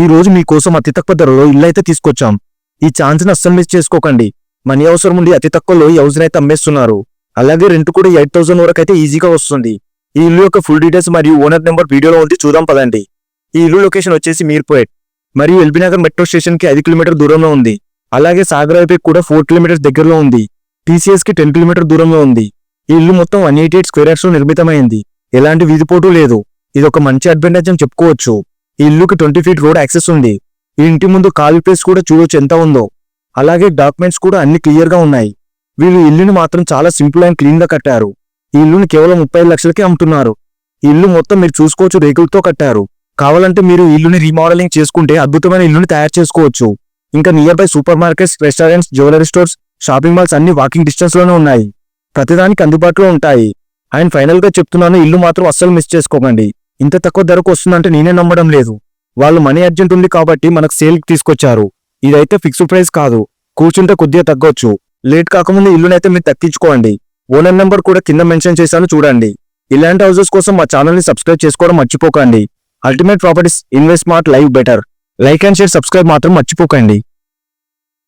ఈ రోజు మీకోసం అతి తక్కువ ధరలో ఇల్లు అయితే తీసుకొచ్చాం. ఈ ఛాన్స్ ని అస్సలు మిస్ చేసుకోకండి. మనీ అవసరం ఉండి అతి తక్కువలో ఈ హౌస్ అయితే అమ్మేస్తున్నారు. అలాగే రెంట్ కూడా 8,000 వరకు అయితే ఈజీగా వస్తుంది. ఈ ఇల్లు యొక్క ఫుల్ డీటెయిల్స్ మరియు ఓనర్ నెంబర్ వీడియోలో ఉంది, చూద్దాం పదండి. ఈ ఇల్లు లొకేషన్ వచ్చేసి మీర్పేట్ మరియు ఎల్బీ నగర్ మెట్రో స్టేషన్ కి 5 కిలోమీటర్ దూరంలో ఉంది. అలాగే సాగర్ హైవే కూడా 4 కిలోమీటర్స్ దగ్గరలో ఉంది. టీసీఎస్ కి 10 కిలోమీటర్ దూరంలో ఉంది. ఈ ఇల్లు మొత్తం 188 స్క్వేర్ యార్డ్స్ లో నిర్మితమైంది. ఎలాంటి వీధిపోటు లేదు. ఇది ఒక మంచి అడ్వాంటేజ్ అని చెప్పుకోవచ్చు. ఈ ఇల్లుకి 20 ఫీట్ రోడ్ యాక్సెస్ ఉంది. ఈ ఇంటి ముందు ఖాళీ ప్లేస్ కూడా చూడొచ్చు ఎంత ఉందో. అలాగే డాక్యుమెంట్స్ కూడా అన్ని క్లియర్ గా ఉన్నాయి. వీళ్ళు ఇల్లుని మాత్రం చాలా సింపుల్ అండ్ క్లీన్ గా కట్టారు. ఈ ఇల్లుని కేవలం 35 లక్షలకి అమ్ముతున్నారు. ఈ ఇల్లు మొత్తం మీరు చూసుకోవచ్చు, రేకులతో కట్టారు. కావాలంటే మీరు ఇల్లుని రీమోడలింగ్ చేసుకుంటే అద్భుతమైన ఇల్లుని తయారు చేసుకోవచ్చు. ఇంకా near by super markets, restaurants, jewellery stores, shopping malls అన్ని వాకింగ్ డిస్టెన్స్ లోనే ఉన్నాయి. ప్రతిదానికి అందుబాటులో ఉంటాయి. అండ్ ఫైనల్ గా చెప్తున్నాను, ఇల్లు మాత్రం అస్సలు మిస్ చేసుకోకండి. ఇంత తక్కువ ధరకు వస్తుందంటే నేనే నమ్మడం లేదు. వాళ్ళు మనీ అర్జెంట్ ఉంది కాబట్టి మనకు సేల్ కి తీసుకొచ్చారు. ఇదైతే ఫిక్స్డ్ ప్రైస్ కాదు, కూర్చుంటే కొద్దిగా తగ్గొచ్చు. లేట్ కాకముందు ఇల్లునైతే మీరు తగ్గించుకోండి. ఓనర్ నెంబర్ కూడా కింద మెన్షన్ చేశాను, చూడండి. ఇలాంటి హౌసెస్ కోసం మా ఛానల్ ని సబ్స్క్రైబ్ చేసుకోవడం మర్చిపోకండి. Ultimate properties, invest smart, live better. Like and share, subscribe మాత్రం మర్చిపోకండి.